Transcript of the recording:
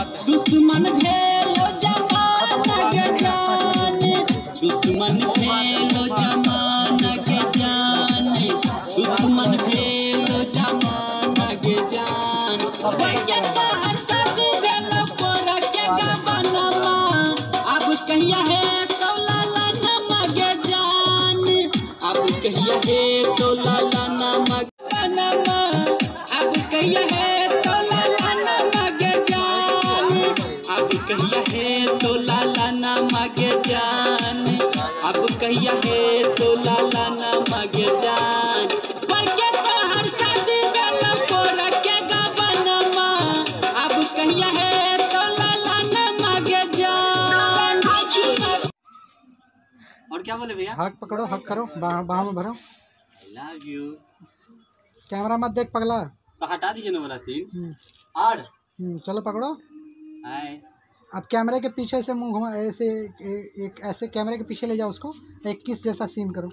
बात है। दुश्मन भेलो जमाना के जान, दुश्मन भेलो जमाना के जान, दुश्मन भेलो जमाना के जान। के तोहर शादी भेलो पोरा के गबनमा, अब कहिया है तो लाला नमक जान, अब कहिया है तो लाला नमक बनमा, अब कहिया है तो लाला नमक जान, अब कहिया है तो लाला नमक जान, अब कहिया है तो लाला नमक जान। पर के तोहर शादी भेलो पोरा के गबनमा, अब कहिया है तो लाला नमक जान। और क्या बोले भैया? हक पकड़ो, हक करो, बाहों में भरो। I love you. कैमरा मत देख पगला। तो हटा दीजिए ना वाला सीन। और चलो पकड़ो। हाय। अब कैमरे के पीछे से मुंह घुमा, ऐसे एक ऐसे कैमरे के पीछे ले जाओ उसको, एक किस जैसा सीन करो।